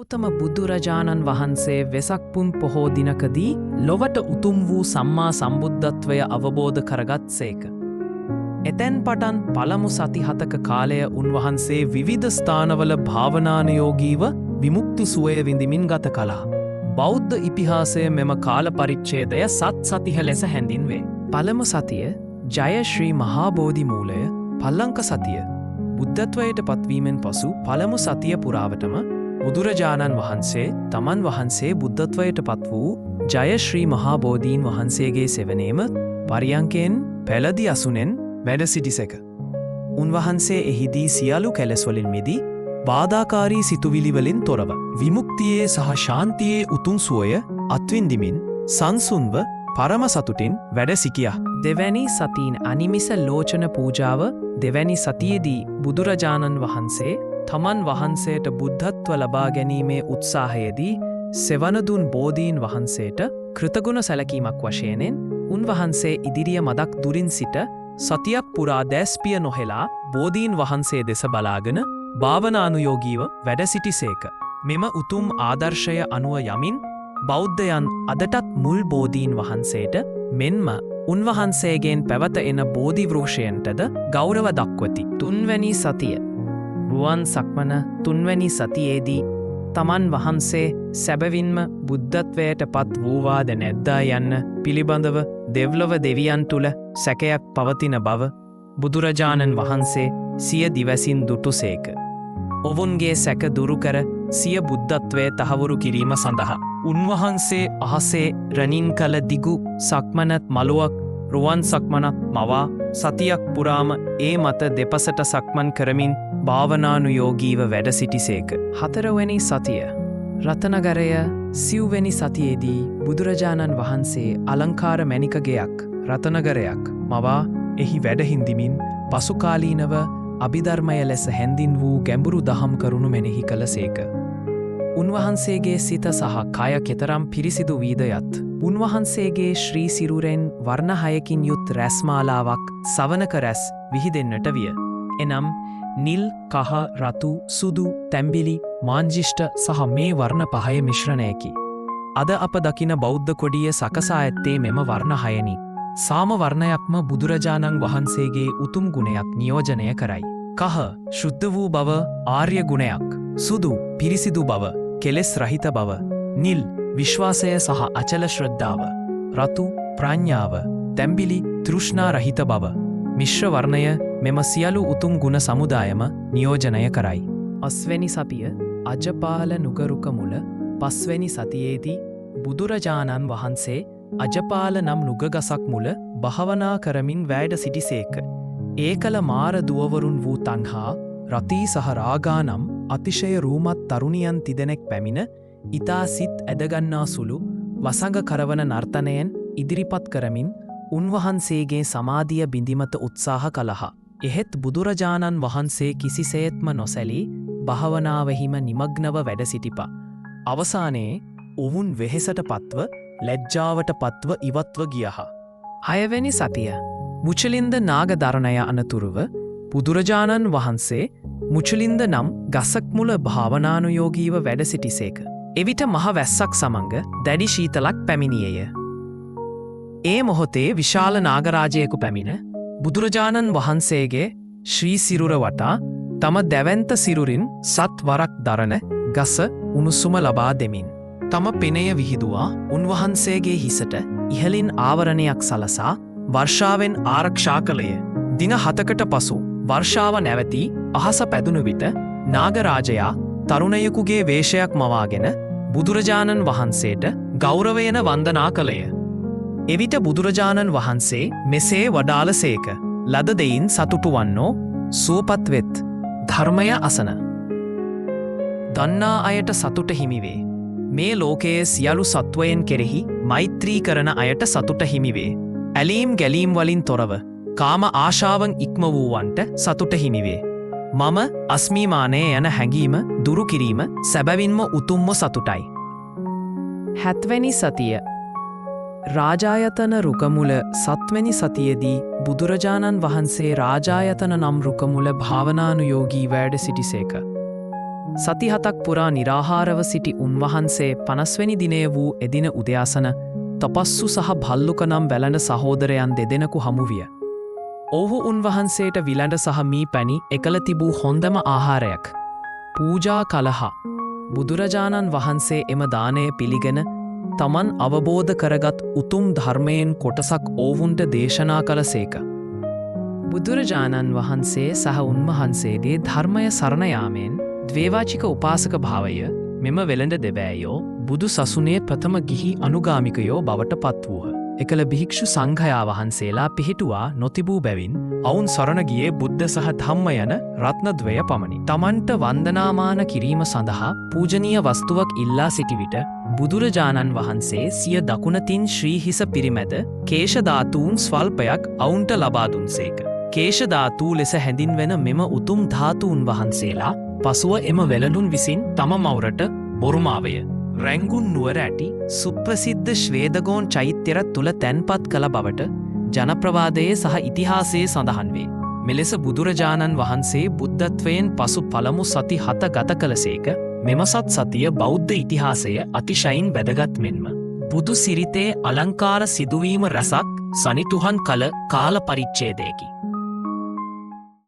ගෞතම බුදුරජාණන් වහන්සේ වෙසක් පුන් පොහෝ දිනකදී ලොවට උතුම් වූ සම්මා සම්බුද්ධත්වය අවබෝධ කරගත් සේක. එතැන් පටන් පළමු සතිහතක කාලය උන්වහන්සේ විවිධ ස්ථානවල භාවනානයෝගීව විමුක්ති සුවය විඳිමින් ගත කළා. බෞද්ධ ඉතිහාසය මෙම කාල පරිච්ඡේදය සත් සතිහ ලෙස හැඳින්වේ. පළමු සතිය ජය ශ්‍රී මහාබෝධි මූලය පල්ලංක සතිය. බුද්ධත්වයට පත්වීමෙන් පසු පළමු සතිය පුරාවටම බුදුරජාණන් වහන්සේ තමන් වහන්සේ බුද්ධත්වයට පත් වූ ජය ශ්‍රී මහාබෝධීන් වහන්සේගේ සෙවනේම පරියංකයෙන් පැළදි අසුනෙන් වැඩ සිටිසෙක. උන්වහන්සේ එහිදී සියලු කෙලෙස්වලින් මිදී බාධාකාරී සිතුවිලිවලින් තොරව විමුක්තියේ සහ ශාන්තියේ උතුම් සුවය අත්විඳිමින් සංසුන්ව පරම සතුටින් වැඩ සිටියා. දෙවැනි සතින් අනිමිස ලෝචන පූජාව දෙවැනි සතියේදී බුදුරජාණන් වහන්සේ තමන් වහන්සේට බුද්ධත්ව ලබා ගැනීමේ උත්සාහයේදී සෙවනදුන් බෝධීන් වහන්සේට කෘතගුණ සැලකීමක් වශයෙනෙන් උන්වහන්සේ ඉදිරිය මදක් දුරින් සිට සතියක් පුරා දැස්පිය නොහෙලා බෝධීන් වහන්සේ දෙස බලාගෙන භාවනානුයෝගීව වැඩ සිටිසේක. මෙම උතුම් ආදර්ශය අනුව යමින් බෞද්ධයන් අදටත් මුල් බෝධීන් වහන්සේට මෙන්ම උන්වහන්සේගෙන් පැවත එන බෝධිවෘක්ෂයන්ටද ගෞරව දක්වති. තුන්වැනි සතිය රුවන් සක්මන තුන්වැනි සතියේදී තමන් වහන්සේ සැබවින්ම බුද්ධත්වයට පත් වූවාද නැද්දා යන්න පිළිබඳව දෙව්ලොව දෙවියන් තුළ සැකයක් පවතින බව බුදුරජාණන් වහන්සේ සිය දිවසින් දුටුසේක. ඔවුන්ගේ සැක දුරුකර සිය බුද්ධත්වය තහවුරු කිරීම සඳහා උන්වහන්සේ අහසේ රනින් කළ දිගු සක්මනත් මළුවක් රුවන් සක්මනක් මවා සතියක් පුරාම ඒ මත දෙපසට සක්මන් කරමින් භාවනානුයෝගීව වැඩ සිටිසේක. හතරවැනි සතිය රතනගරය සිව්වැනි සතියේදී බුදුරජාණන් වහන්සේ අලංකාර මැණිකගයක් රතනගරයක් මවා එහි වැඩහින්දිමින් පසුකාලීනව අභිධර්මය ලෙස හැඳින් වූ ගැඹුරු දහම් කරුණු මෙනෙහි කළසේක. උන්වහන්සේගේ සිත සහ කය කෙතරම් පිරිසිදු වීදයත් උන්වහන්සේගේ ශ්‍රී සිරුරෙන් වර්ණහයකින් යුත් රැස්මාලාවක් සවනක රැස් විහිදෙන්නට විය. එනම් නිල් කහ රතු සුදු තැම්බිලි මාංජිෂ්ට සහ මේ වර්ණ පහය මිශ්‍රණයකි. අද අප දකින බෞද්ධ කොඩිය සකසා ඇත්තේ මෙම වර්ණහයනි. සාම වර්ණයක්ම බුදුරජාණන් වහන්සේගේ උතුම් ගුණයක් නියෝජනය කරයි. කහ ශුද්ධ වූ බව ආර්ය ගුණයක්. සුදු පිරිසිදු බව කෙලෙස් රහිත බව. නිල් විශ්වාසය සහ අචල ශ්‍රද්ධාව. රතු ප්‍රඥාව. තැම්බිලි තෘෂ්ණා රහිත බව. මිශ්‍ර වර්ණය මෙම සියලු උතුම් ගුණ සමුදායම නියෝජනය කරයි. අස්වැනි සතිය අජපාල නුගරුක මුල පස්වැනි සතියේදී බුදුරජාණන් වහන්සේ අජපාල නම් නුගගසක් මුල භාවනා කරමින් වැඩ සිටිසේක. ඒකල මාර දුවවරුන් වූ තන්හා රතී සහ රාගා නම් අතිශය රූමත් තරුණියන් තිදෙනෙක් පැමිණ ඉතා සිත් ඇදගන්නා සුළු වසඟ කරවන නර්තනයෙන් ඉදිරිපත් කරමින් උන්වහන්සේගේ සමාධිය බිඳිමත උත්සාහ කළහ. එහෙත් බුදුරජාණන් වහන්සේ කිසිසේත්ම නොසැලී භාවනාවෙහිම නිමග්නව වැඩ සිටිපා. අවසානයේ ඔවුන් වෙහෙසට පත්ව ලැජ්ජාවට පත්ව ඉවත්ව ගියහ. හයවැනි සතිය මුචලින්ද නාගදරණය අනතුරුව බුදුරජාණන් වහන්සේ මුචලින්ද නම් ගසක් මුල භාවනානුයෝගීව වැඩ සිටිසේක. එවිට මහ වැස්සක් සමඟ දැඩි ශීතලක් පැමිණියය. ඒ මොහොතේ විශාල නාගරාජයෙකු පැමිණ බුදුරජාණන් වහන්සේගේ ශ්‍රී සිරුර වටා තම දැවැන්ත සිරුරින් සත් වරක් දරන ගස උණුසුම ලබා දෙමින් තම පෙනය විහිදුවා උන්වහන්සේගේ හිසට ඉහලින් ආවරණයක් සලසා වර්ෂාවෙන් ආරක්ෂා කළය. දින 7කට පසු වර්ෂාව නැවතී අහස පැදුණු විට නාගරාජයා තරුණයෙකුගේ වේශයක් මවාගෙන බුදුරජාණන් වහන්සේට ගෞරවයෙන් වන්දනා කළය. එවිට බුදුරජාණන් වහන්සේ මෙසේ වදාළසේක. ලද දෙයින් සතුටු වන්නෝ සුවපත් වෙත් ධර්මය අසන. දන්නා අයට සතුට හිමිවේ. මේ ලෝකයේ සියලු සත්වයන් කෙරෙහි මෛත්‍රී කරන අයට සතුට හිමිවේ. ඇලීම් ගැලීම් වලින් තොරව කාම ආශාවන් ඉක්ම වූවන්ට සතුට හිමිවේ. මම අස්මිමානයේ යන හැඟීම දුරු කිරීම සැබවින්ම උතුම්ම සතුටයි. 7 වැනි සතිය රාජායතන රුකමුල 7 වැනි සතියේදී බුදුරජාණන් වහන්සේ රාජායතන නම් රුකමුල භාවනානුයෝගී වැඩ සිටිසේක. සති 7ක් පුරා නිරාහාරව සිටි උන්වහන්සේ 50වෙනි දිනය වූ එදින උදෑසන තපස්සු සහ භල්ලුක නම් වැළඳ සහෝදරයන් දෙදෙනෙකු හමු විය. ඔවුහු උන්වහන්සේට විලඳ සහ මී පැණි එකල තිබූ හොඳම ආහාරයක් පූජා කළහ. බුදුරජාණන් වහන්සේ එම දානය පිළිගෙන තමන් අවබෝධ කරගත් උතුම් ධර්මයෙන් කොටසක් ඔවුන්ට දේශනා කළසේක. බුදුරජාණන් වහන්සේ සහ උන්වහන්සේගේ ධර්මය සරණ යාමෙන් ද්වේවාචික උපාසක භාවය මෙම වෙළඳ දෙවෑයෝ බුදු සසුනේ ප්‍රථම ගිහි අනුගාමිකයෝ බවට පත් වූහ. එකල භික්ෂු සංඝයා වහන්සේලා පිහිටුවා නොතිබූ බැවින් ඔවුන් සරණ ගියේ බුද්ධ සහ ධම්ම යන රත්නද්වය පමණි. තමන්ට වන්දනාමාන කිරීම සඳහා පූජනීය වස්තුවක් ඉල්ලා සිටි විට බුදුරජාණන් වහන්සේ සිය දකුණතින් ශ්‍රී හිස පිරිමැද කේශධාතූන් ස්වල්පයක් ඔවුන්ට ලබා දුන්සේක. කේශධාතූ ලෙස හැඳින්වෙන මෙම උතුම් ධාතූන් වහන්සේලා පසුව එම වෙළඳුන් විසින් තම මවුරට බොරුමාවය රැංගුන් නුවර ඇති සුප්‍රසිද්ධ ශ්වේදගෝන් චෛත්‍යර තුළ තැන්පත් කළ බවට ජනප්‍රවාදයේ සහ ඉතිහාසයේ සඳහන් වේ. මෙලෙස බුදුරජාණන් වහන්සේ බුද්ධත්වයෙන් පසු පළමු සති 7 ගත කළසේක. මෙම සතිය බෞද්ධ ඉතිහාසය අතිශයින් වැදගත් මෙන්ම බුදු සිරිතේ අලංකාර සිදුවීම රැසක් සනිටුහන් කළ කාල පරිච්ඡේදයකි.